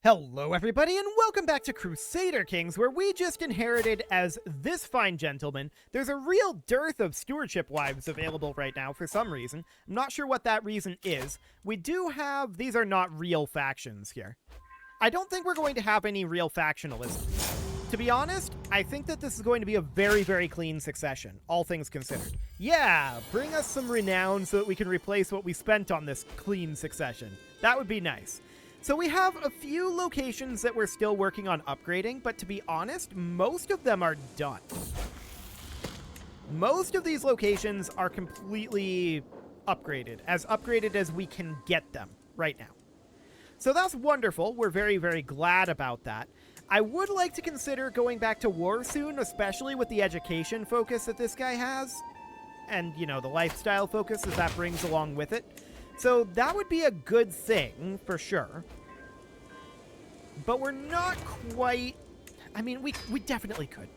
Hello everybody and welcome back to Crusader Kings, where we just inherited as this fine gentleman. There's a real dearth of stewardship wives available right now for some reason. I'm not sure what that reason is. We do have, these are not real factions here. I don't think we're going to have any real factionalism. To be honest, I think that this is going to be a very, very clean succession, all things considered. Yeah, bring us some renown so that we can replace what we spent on this clean succession. That would be nice. So we have a few locations that we're still working on upgrading, but to be honest, most of them are done. Most of these locations are completely upgraded as we can get them right now. So that's wonderful. We're very, very glad about that. I would like to consider going back to war soon, especially with the education focus that this guy has. And, you know, the lifestyle focus that that brings along with it. So that would be a good thing, for sure. But we're not quite... I mean, we definitely could.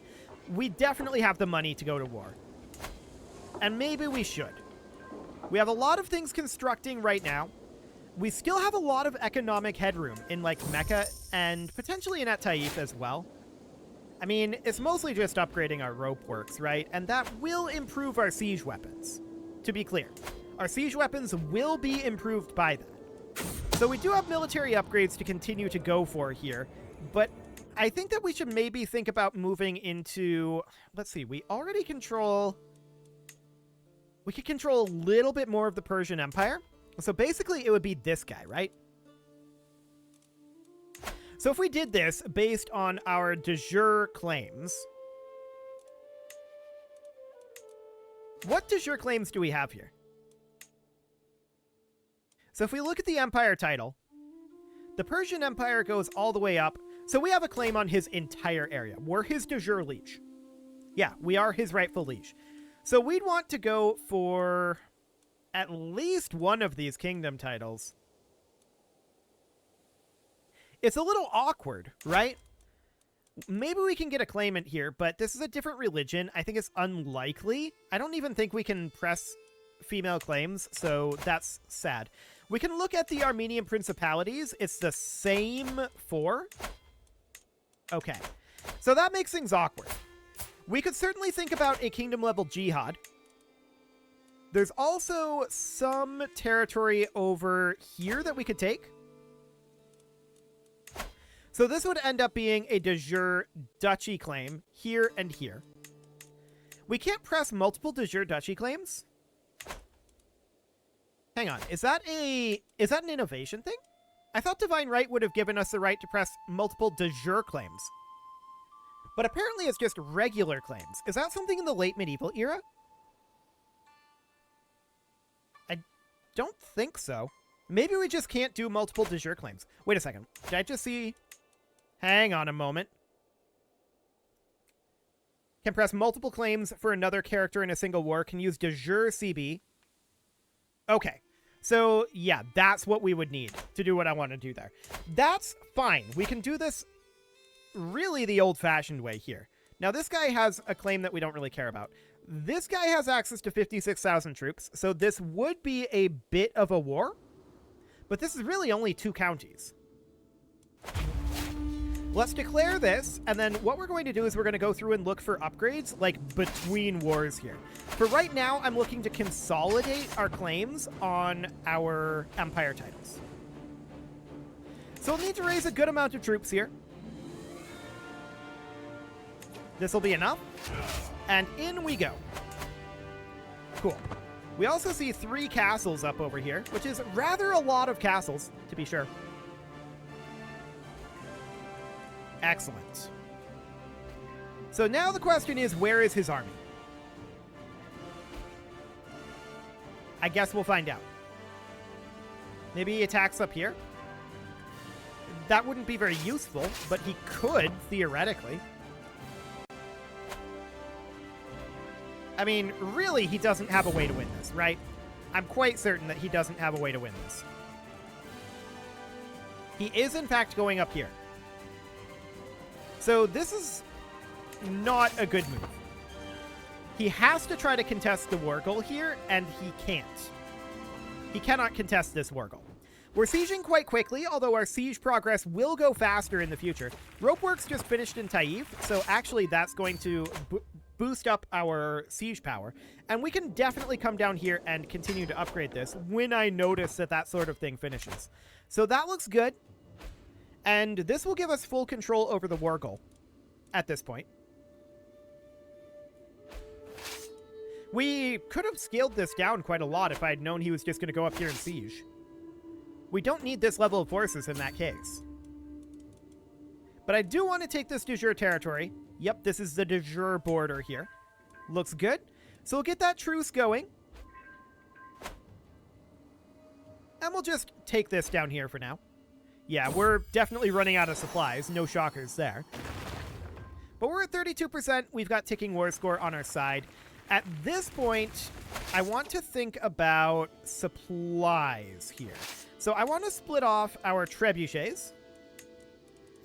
We definitely have the money to go to war. And maybe we should. We have a lot of things constructing right now. We still have a lot of economic headroom in, like, Mecca and potentially in At-Taif as well. I mean, it's mostly just upgrading our rope works, right? And that will improve our siege weapons, to be clear. Our siege weapons will be improved by that. So we do have military upgrades to continue to go for here, but I think that we should maybe think about moving into... Let's see, we already control... We could control a little bit more of the Persian Empire. So basically it would be this guy, right? So if we did this based on our de jure claims... What de jure claims do we have here? So if we look at the Empire title, the Persian Empire goes all the way up. So we have a claim on his entire area. We're his de jure liege. Yeah, we are his rightful liege. So we'd want to go for at least one of these kingdom titles. It's a little awkward, right? Maybe we can get a claimant here, but this is a different religion. I think it's unlikely. I don't even think we can press female claims, so that's sad. We can look at the Armenian principalities. It's the same four. Okay. So that makes things awkward. We could certainly think about a kingdom-level jihad. There's also some territory over here that we could take. So this would end up being a de jure duchy claim here and here. We can't press multiple de jure duchy claims. Hang on, is that an innovation thing? I thought Divine Right would have given us the right to press multiple de jure claims. But apparently it's just regular claims. Is that something in the late medieval era? I don't think so. Maybe we just can't do multiple de jure claims. Wait a second. Did I just see... Hang on a moment. Can press multiple claims for another character in a single war. Can use de jure CB. Okay. So, yeah, that's what we would need to do what I want to do there. That's fine. We can do this really the old-fashioned way here. Now, this guy has a claim that we don't really care about. This guy has access to 56,000 troops, so this would be a bit of a war. But this is really only 2 counties. Let's declare this, and then what we're going to do is we're going to go through and look for upgrades, like, between wars here. For right now, I'm looking to consolidate our claims on our empire titles. So we'll need to raise a good amount of troops here. This will be enough. And in we go. Cool. We also see 3 castles up over here, which is rather a lot of castles, to be sure. Excellent. So now the question is, where is his army? I guess we'll find out. Maybe he attacks up here. That wouldn't be very useful, but he could, theoretically. I mean, really, he doesn't have a way to win this, right? I'm quite certain that he doesn't have a way to win this. He is, in fact, going up here. So this is not a good move. He has to try to contest the war goal here, and he can't. He cannot contest this war goal. We're sieging quite quickly, although our siege progress will go faster in the future. Ropeworks just finished in Taif, so actually that's going to boost up our siege power. And we can definitely come down here and continue to upgrade this when I notice that that sort of thing finishes. So that looks good. And this will give us full control over the war goal at this point. We could have scaled this down quite a lot if I had known he was just going to go up here and siege. We don't need this level of forces in that case. But I do want to take this de jure territory. Yep, this is the de jure border here. Looks good. So we'll get that truce going. And we'll just take this down here for now. Yeah, we're definitely running out of supplies. No shockers there. But we're at 32%. We've got ticking war score on our side. At this point, I want to think about supplies here. So I want to split off our trebuchets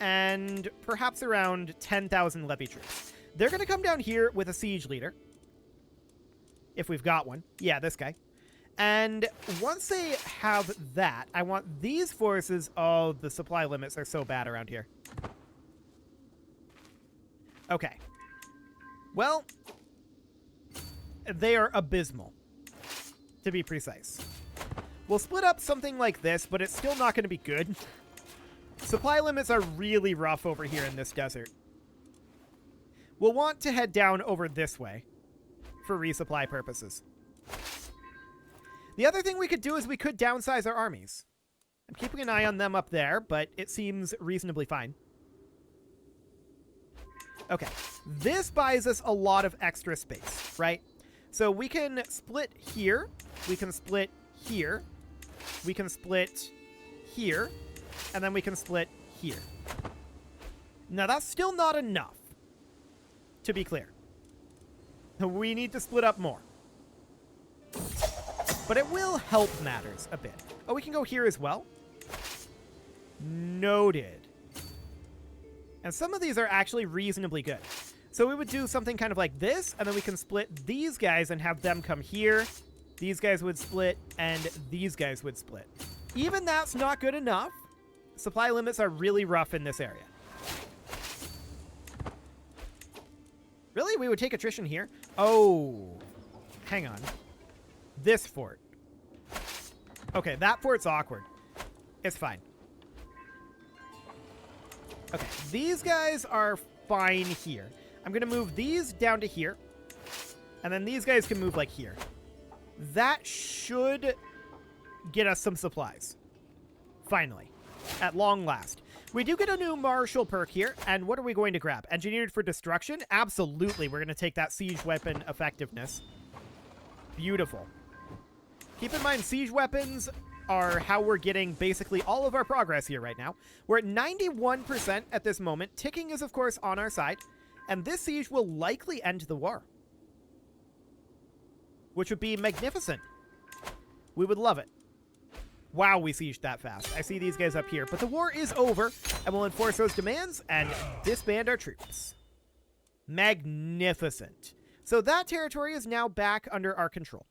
and perhaps around 10,000 levy troops. They're going to come down here with a siege leader. If we've got one. Yeah, this guy. And once they have that, I want these forces... Oh, the supply limits are so bad around here. Okay. Well, they are abysmal, to be precise. We'll split up something like this, but it's still not going to be good. Supply limits are really rough over here in this desert. We'll want to head down over this way for resupply purposes. The other thing we could do is we could downsize our armies. I'm keeping an eye on them up there, but it seems reasonably fine. Okay, this buys us a lot of extra space, right? So we can split here, we can split here, we can split here, and then we can split here. Now that's still not enough, to be clear. We need to split up more. But it will help matters a bit. Oh, we can go here as well? Noted. And some of these are actually reasonably good. So we would do something kind of like this, and then we can split these guys and have them come here. These guys would split, and these guys would split. Even that's not good enough. Supply limits are really rough in this area. Really? We would take attrition here? Oh. Hang on. This fort. Okay, that fort's awkward. It's fine. Okay, these guys are fine here. I'm going to move these down to here. And then these guys can move like here. That should get us some supplies. Finally. At long last. We do get a new martial perk here. And what are we going to grab? Engineered for destruction? Absolutely. We're going to take that siege weapon effectiveness. Beautiful. Keep in mind, siege weapons are how we're getting basically all of our progress here right now. We're at 91% at this moment. Ticking is, of course, on our side. And this siege will likely end the war. Which would be magnificent. We would love it. Wow, we sieged that fast. I see these guys up here. But the war is over, and we'll enforce those demands and disband our troops. Magnificent. So that territory is now back under our control.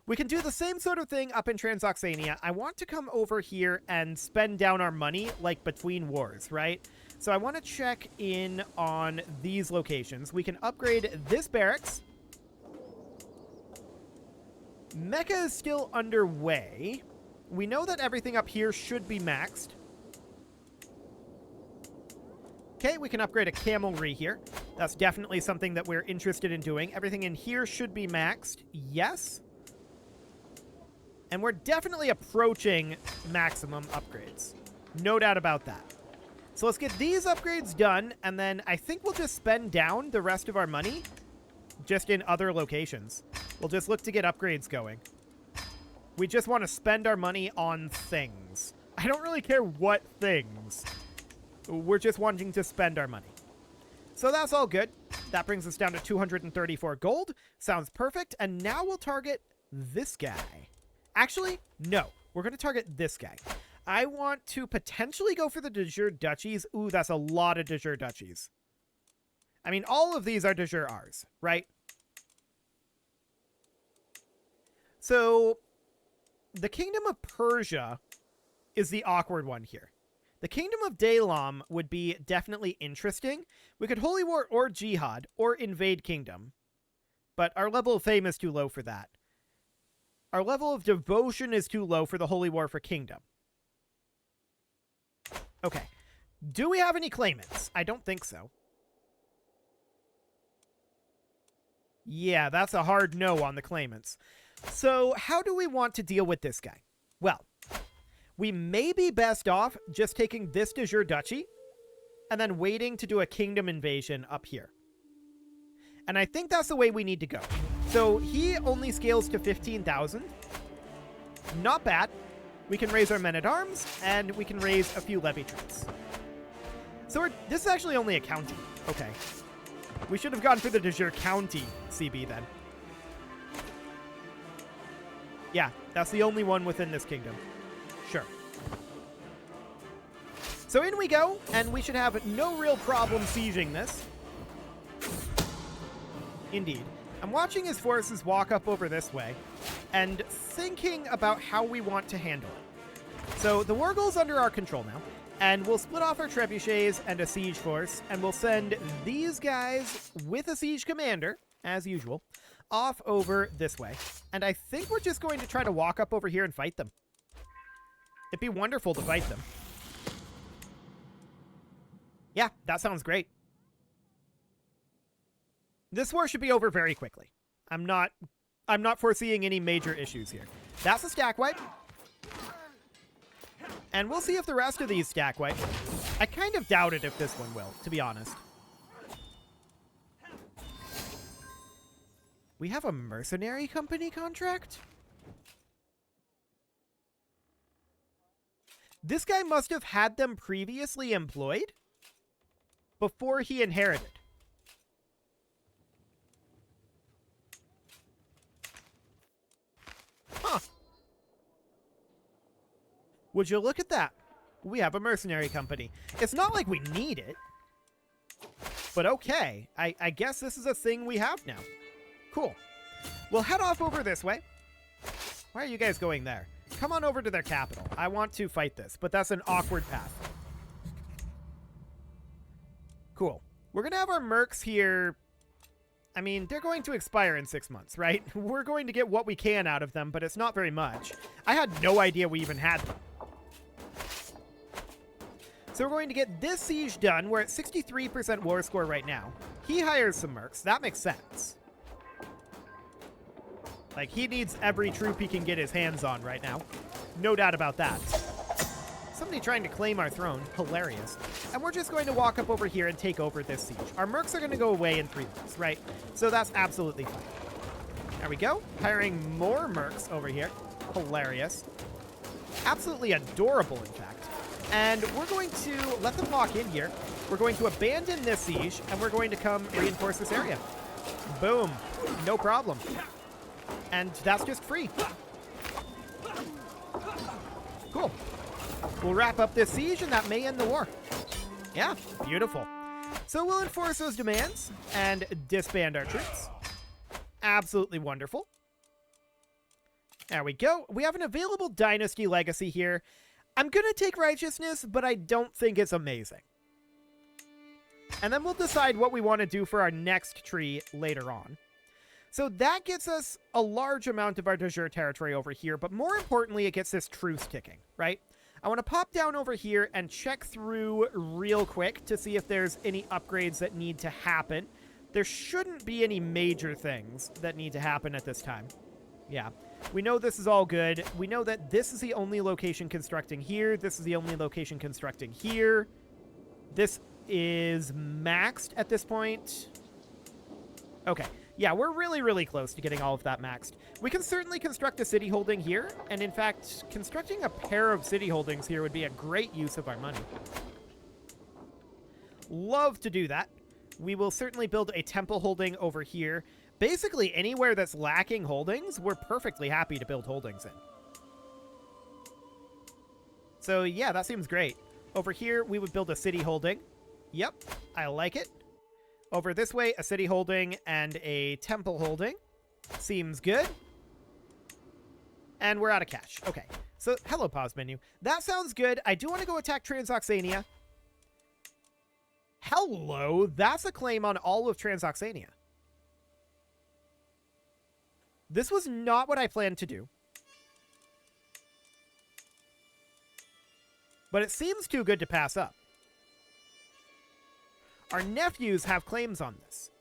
We can do the same sort of thing up in Transoxania. I want to come over here and spend down our money, like, between wars, right? So I want to check in on these locations. We can upgrade this barracks. Mecca is still underway. We know that everything up here should be maxed. Okay, we can upgrade a camelry here. That's definitely something that we're interested in doing. Everything in here should be maxed. Yes. And we're definitely approaching maximum upgrades. No doubt about that. So let's get these upgrades done, and then I think we'll just spend down the rest of our money just in other locations. We'll just look to get upgrades going. We just want to spend our money on things. I don't really care what things. We're just wanting to spend our money. So that's all good. That brings us down to 234 gold. Sounds perfect. And now we'll target this guy. Actually, no. We're going to target this guy. I want to potentially go for the de jure duchies. Ooh, that's a lot of de jure duchies. I mean, all of these are de jure Rs, right? So, the Kingdom of Persia is the awkward one here. The Kingdom of Dalam would be definitely interesting. We could Holy War or Jihad or invade Kingdom. But our level of fame is too low for that. Our level of devotion is too low for the Holy War for Kingdom. Okay. Do we have any claimants? I don't think so. Yeah, that's a hard no on the claimants. So how do we want to deal with this guy? Well, we may be best off just taking this de jure duchy and then waiting to do a kingdom invasion up here. And I think that's the way we need to go. So he only scales to 15,000. Not bad. We can raise our men-at-arms, and we can raise a few levy troops. So this is actually only a county. Okay. We should have gone for the de jure county CB then. Yeah, that's the only one within this kingdom. Sure. So in we go, and we should have no real problem sieging this. Indeed. I'm watching his forces walk up over this way and thinking about how we want to handle it. So the war goal's under our control now, and we'll split off our trebuchets and a siege force, and we'll send these guys with a siege commander, as usual, off over this way. And I think we're just going to try to walk up over here and fight them. It'd be wonderful to fight them. Yeah, that sounds great. This war should be over very quickly. I'm not foreseeing any major issues here. That's a stack wipe. And we'll see if the rest of these stack wipe. I kind of doubt it if this one will, to be honest. We have a mercenary company contract? This guy must have had them previously employed before he inherited. Huh. Would you look at that? We have a mercenary company. It's not like we need it. But okay. I guess this is a thing we have now. Cool. We'll head off over this way. Why are you guys going there? Come on over to their capital. I want to fight this, but that's an awkward path. Cool. We're going to have our mercs here. I mean, they're going to expire in 6 months, right? We're going to get what we can out of them, but it's not very much. I had no idea we even had them. So we're going to get this siege done. We're at 63% war score right now. He hires some mercs. That makes sense. Like, he needs every troop he can get his hands on right now. No doubt about that. Somebody trying to claim our throne. Hilarious. And we're just going to walk up over here and take over this siege. Our mercs are going to go away in 3 months, right? So that's absolutely fine. There we go. Hiring more mercs over here. Hilarious. Absolutely adorable, in fact. And we're going to let them lock in here. We're going to abandon this siege, and we're going to come reinforce this area. Boom. No problem. And that's just free. Cool. We'll wrap up this siege, and that may end the war. Yeah, beautiful. So we'll enforce those demands and disband our troops. Absolutely wonderful. There we go. We have an available dynasty legacy here. I'm going to take righteousness, but I don't think it's amazing. And then we'll decide what we want to do for our next tree later on. So that gets us a large amount of our de jure territory over here, but more importantly, it gets this truce ticking, right? I want to pop down over here and check through real quick to see if there's any upgrades that need to happen. There shouldn't be any major things that need to happen at this time. Yeah, we know this is all good. We know that this is the only location constructing here. This is the only location constructing here. This is maxed at this point. Okay. Yeah, we're really, really close to getting all of that maxed. We can certainly construct a city holding here, and in fact, constructing a pair of city holdings here would be a great use of our money. Love to do that. We will certainly build a temple holding over here. Basically, anywhere that's lacking holdings, we're perfectly happy to build holdings in. So yeah, that seems great. Over here, we would build a city holding. Yep, I like it. Over this way, a city holding and a temple holding. Seems good. And we're out of cash. Okay. So, hello, pause menu. That sounds good. I do want to go attack Transoxania. Hello. That's a claim on all of Transoxania. This was not what I planned to do. But it seems too good to pass up. Our nephews have claims on this.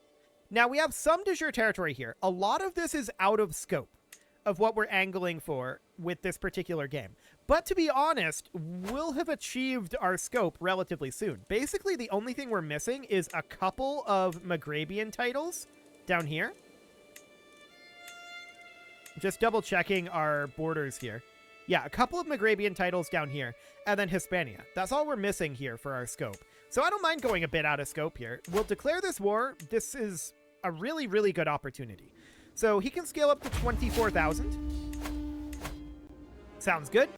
Now, we have some de jure territory here. A lot of this is out of scope of what we're angling for with this particular game. But to be honest, we'll have achieved our scope relatively soon. Basically, the only thing we're missing is a couple of Maghrabian titles down here. Just double checking our borders here. Yeah, a couple of Maghrabian titles down here, and then Hispania. That's all we're missing here for our scope. So I don't mind going a bit out of scope here. We'll declare this war. This is a really, really good opportunity. So he can scale up to 24,000. Sounds good.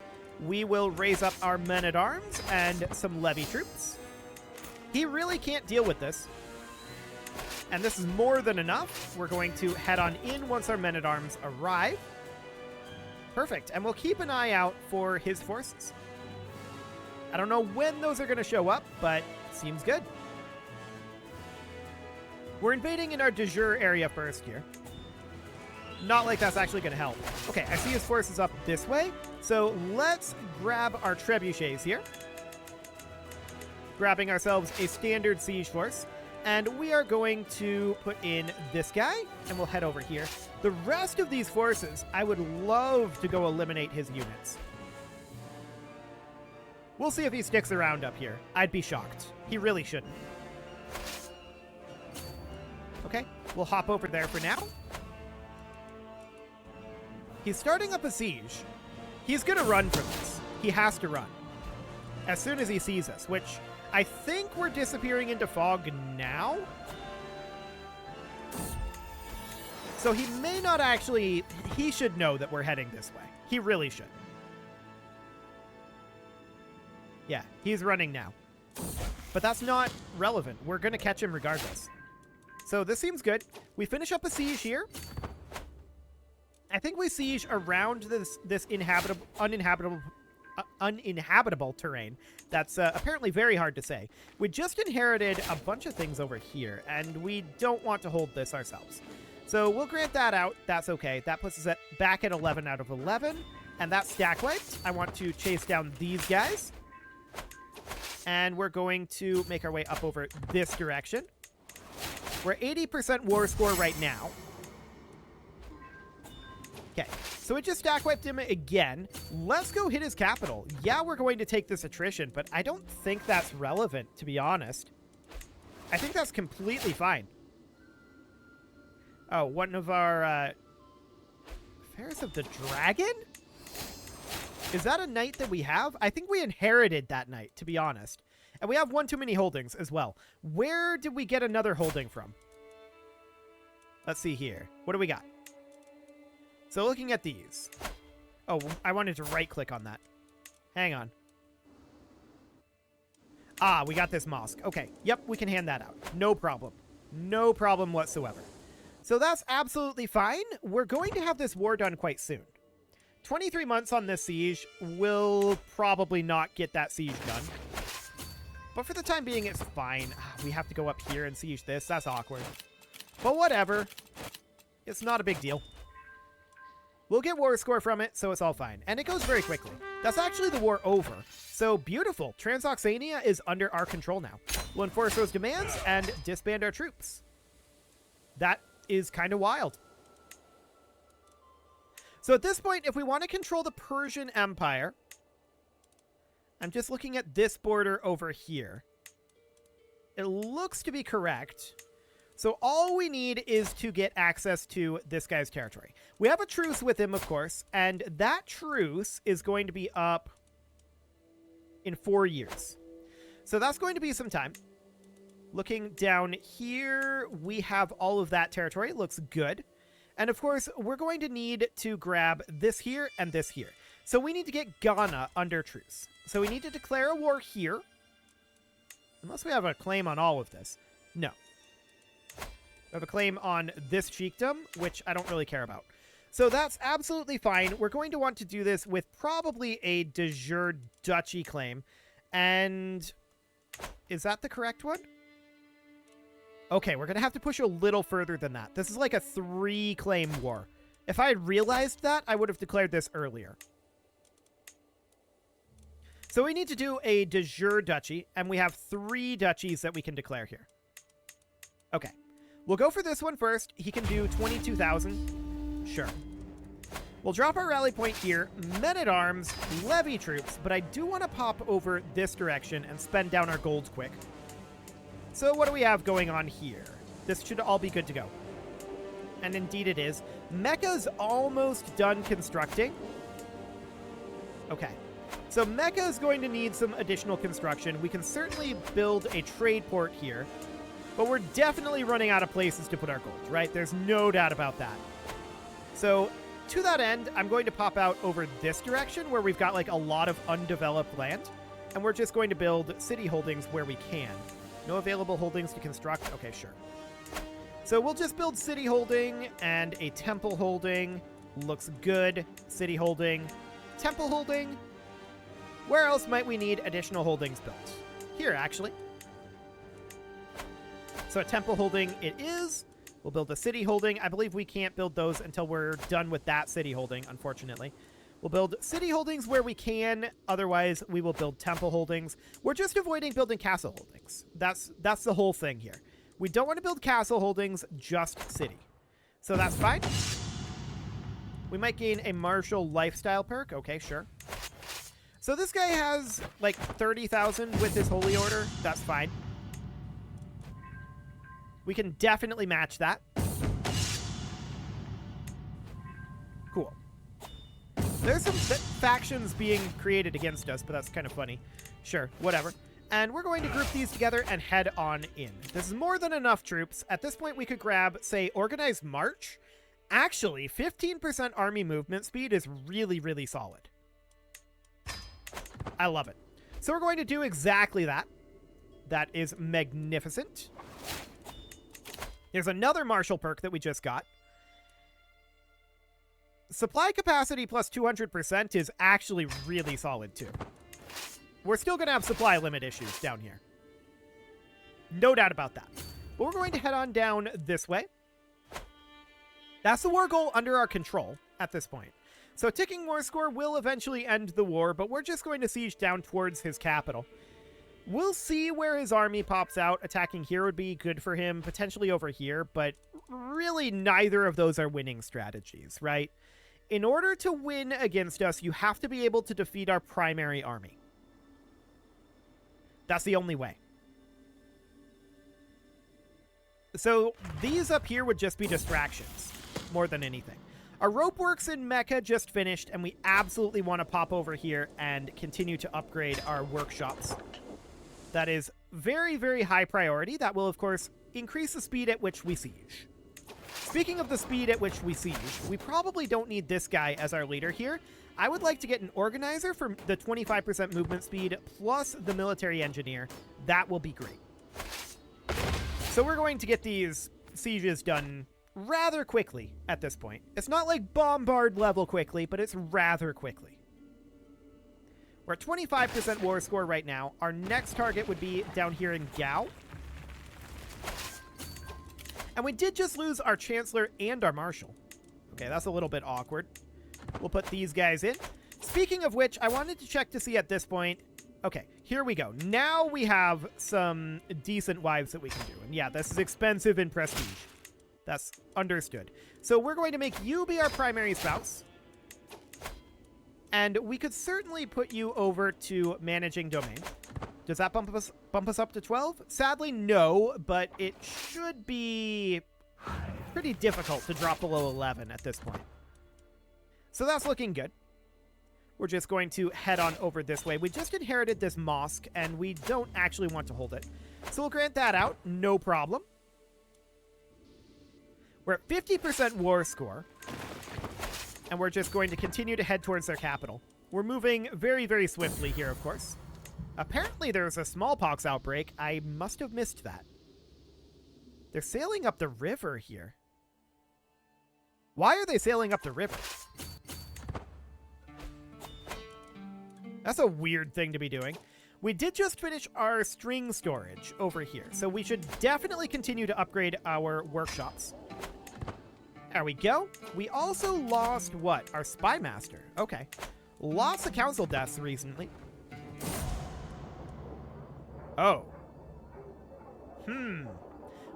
We will raise up our men-at-arms and some levy troops. He really can't deal with this. And this is more than enough. We're going to head on in once our men-at-arms arrive. Perfect. And we'll keep an eye out for his forces. I don't know when those are going to show up, but seems good. We're invading in our de jure area first here. Not like that's actually going to help. Okay, I see his forces up this way. So let's grab our trebuchets here. Grabbing ourselves a standard siege force. And we are going to put in this guy, and we'll head over here. The rest of these forces, I would love to go eliminate his units. We'll see if he sticks around up here. I'd be shocked. He really shouldn't. Okay, we'll hop over there for now. He's starting up a siege. He's going to run from this. He has to run. As soon as he sees us, which I think we're disappearing into fog now. So he may not actually... He should know that we're heading this way. He really should. Yeah, he's running now. But that's not relevant. We're going to catch him regardless. So this seems good. We finish up a siege here. I think we siege around this uninhabitable terrain that's apparently very hard to say. We just inherited a bunch of things over here, and we don't want to hold this ourselves. So we'll grant that out. That's okay. That puts us back at 11 out of 11, and that's stack wiped. I want to chase down these guys, and we're going to make our way up over this direction. We're 80% war score right now. Okay, so it just stack wiped him again. Let's go hit his capital. Yeah, we're going to take this attrition, but I don't think that's relevant, to be honest. I think that's completely fine. Oh, one of our Affairs of the Dragon? Is that a knight that we have? I think we inherited that knight, to be honest. And we have one too many holdings as well. Where did we get another holding from? Let's see here. What do we got? So looking at these. Oh, I wanted to right-click on that. Hang on. Ah, we got this mosque. Okay, yep, we can hand that out. No problem. No problem whatsoever. So that's absolutely fine. We're going to have this war done quite soon. 23 months on this siege will probably not get that siege done. But for the time being, it's fine. We have to go up here and siege this. That's awkward. But whatever. It's not a big deal. We'll get war score from it, so it's all fine. And it goes very quickly. That's actually the war over. So beautiful. Transoxania is under our control now. We'll enforce those demands and disband our troops. That is kind of wild. So at this point, if we want to control the Persian Empire, I'm just looking at this border over here. It looks to be correct. So all we need is to get access to this guy's territory. We have a truce with him, of course, and that truce is going to be up in 4 years. So that's going to be some time. Looking down here, we have all of that territory. It looks good. And of course, we're going to need to grab this here and this here. So we need to get Ghana under truce. So we need to declare a war here. Unless we have a claim on all of this. No. We have a claim on this chiefdom, which I don't really care about. So that's absolutely fine. We're going to want to do this with probably a de jure duchy claim. And is that the correct one? Okay, we're going to have to push a little further than that. This is like a 3-claim war. If I had realized that, I would have declared this earlier. So we need to do a de jure duchy, and we have 3 duchies that we can declare here. Okay. We'll go for this one first. He can do 22,000. Sure. We'll drop our rally point here, men-at-arms, levy troops, but I do want to pop over this direction and spend down our gold quick. So what do we have going on here? This should all be good to go. And indeed it is. Mecca's almost done constructing. Okay. So Mecca is going to need some additional construction. We can certainly build a trade port here, but we're definitely running out of places to put our gold, right? There's no doubt about that. So to that end, I'm going to pop out over this direction where we've got like a lot of undeveloped land, and we're just going to build city holdings where we can. No available holdings to construct? Okay, sure. So we'll just build city holding and a temple holding. Looks good. City holding. Temple holding. Where else might we need additional holdings built? Here, actually. So a temple holding it is. We'll build a city holding. I believe we can't build those until we're done with that city holding, unfortunately. We'll build city holdings where we can. Otherwise, we will build temple holdings. We're just avoiding building castle holdings. That's the whole thing here. We don't want to build castle holdings, just city. So that's fine. We might gain a martial lifestyle perk. Okay, sure. So this guy has like 30,000 with his holy order. That's fine. We can definitely match that. Cool. There's some factions being created against us, but that's kind of funny. Sure, whatever. And we're going to group these together and head on in. This is more than enough troops. At this point, we could grab, say, organized march. Actually, 15% army movement speed is really, really solid. I love it. So we're going to do exactly that. That is magnificent. There's another martial perk that we just got. Supply capacity plus 200% is actually really solid, too. We're still going to have supply limit issues down here. No doubt about that. But we're going to head on down this way. That's the war goal under our control at this point. So ticking war score will eventually end the war, but we're just going to siege down towards his capital. We'll see where his army pops out. Attacking here would be good for him, potentially over here, but really neither of those are winning strategies, right? In order to win against us, you have to be able to defeat our primary army. That's the only way. So these up here would just be distractions, more than anything. Our rope works in Mecca just finished, and we absolutely want to pop over here and continue to upgrade our workshops. That is very, very high priority. That will, of course, increase the speed at which we siege. Speaking of the speed at which we siege, we probably don't need this guy as our leader here. I would like to get an organizer for the 25% movement speed plus the military engineer. That will be great. So we're going to get these sieges done rather quickly at this point. It's not like bombard level quickly, but it's rather quickly. We're at 25% war score right now. Our next target would be down here in Gao. And we did just lose our Chancellor and our Marshal. Okay, that's a little bit awkward. We'll put these guys in. Speaking of which, I wanted to check to see at this point. Okay, here we go. Now we have some decent wives that we can do. And yeah, this is expensive in prestige. That's understood. So we're going to make you be our primary spouse. And we could certainly put you over to managing domain. Does that bump us up to 12? Sadly, no, but it should be pretty difficult to drop below 11 at this point. So that's looking good. We're just going to head on over this way. We just inherited this mosque, and we don't actually want to hold it. So we'll grant that out, no problem. We're at 50% war score, and we're just going to continue to head towards their capital. We're moving very, very swiftly here, of course. Apparently there's a smallpox outbreak. I must have missed that. They're sailing up the river here. Why are they sailing up the river? That's a weird thing to be doing. We did just finish our string storage over here, so we should definitely continue to upgrade our workshops. There we go. We also lost what? Our spy master. Okay. Lots of council deaths recently. Oh.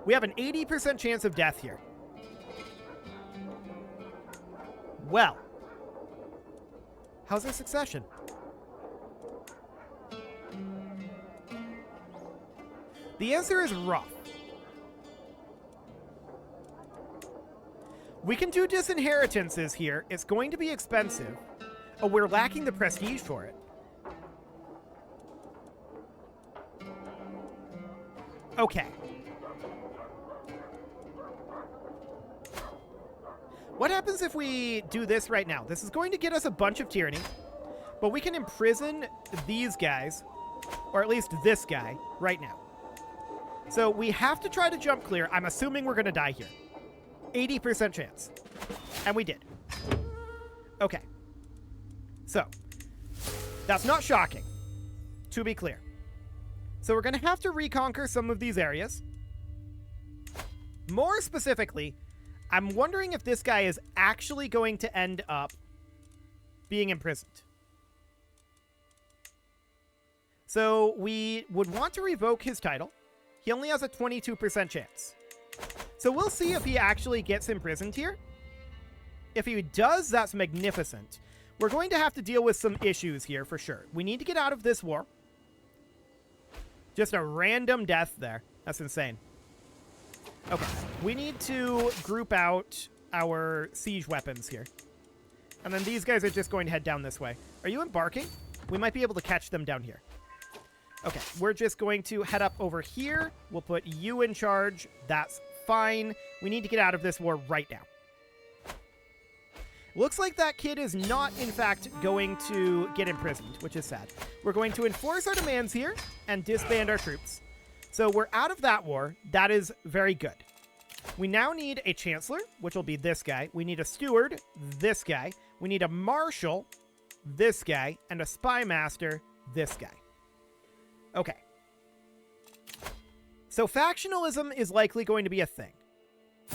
We have an 80% chance of death here. Well. How's our succession? The answer is rough. We can do disinheritances here. It's going to be expensive. Oh, we're lacking the prestige for it. Okay. What happens if we do this right now? This is going to get us a bunch of tyranny, but we can imprison these guys, or at least this guy, right now. So we have to try to jump clear. I'm assuming we're going to die here. 80% chance. And we did. Okay. So, that's not shocking, to be clear. So we're going to have to reconquer some of these areas. More specifically, I'm wondering if this guy is actually going to end up being imprisoned. So we would want to revoke his title. He only has a 22% chance. So we'll see if he actually gets imprisoned here. If he does, that's magnificent. We're going to have to deal with some issues here for sure. We need to get out of this war. Just a random death there. That's insane. Okay, we need to group out our siege weapons here. And then these guys are just going to head down this way. Are you embarking? We might be able to catch them down here. Okay, we're just going to head up over here. We'll put you in charge. That's fine. We need to get out of this war right now. Looks like that kid is not, in fact, going to get imprisoned, which is sad. We're going to enforce our demands here and disband our troops. So we're out of that war. That is very good. We now need a chancellor, which will be this guy. We need a steward, this guy. We need a marshal, this guy. And a spy master, this guy. Okay. So factionalism is likely going to be a thing.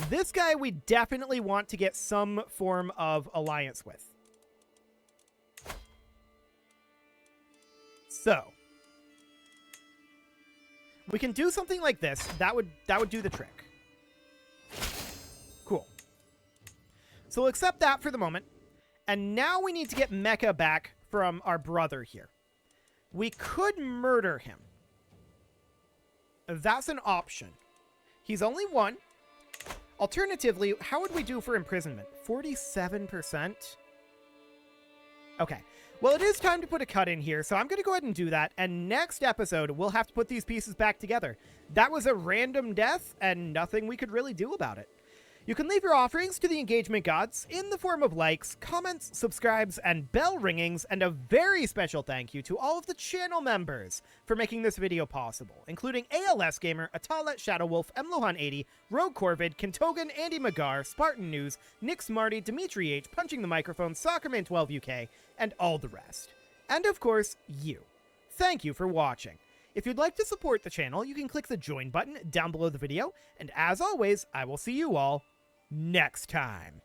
This guy we definitely want to get some form of alliance with. So we can do something like this. That would do the trick. Cool. So we'll accept that for the moment. And now we need to get Mecca back from our brother here. We could murder him. That's an option. He's only one. Alternatively, how would we do for imprisonment? 47%? Okay. Well, it is time to put a cut in here, so I'm going to go ahead and do that. And next episode, we'll have to put these pieces back together. That was a random death, and nothing we could really do about it. You can leave your offerings to the engagement gods in the form of likes, comments, subscribes, and bell ringings, and a very special thank you to all of the channel members for making this video possible, including ALS Gamer, Atalet, Shadowwolf, Mlohan80, Rogue Corvid, Kentogan, Andy Magar, Spartan News, Nick Smarty, Dimitri H, Punching the Microphone, Soccerman12 UK, and all the rest. And of course, you. Thank you for watching. If you'd like to support the channel, you can click the join button down below the video, and as always, I will see you all next time.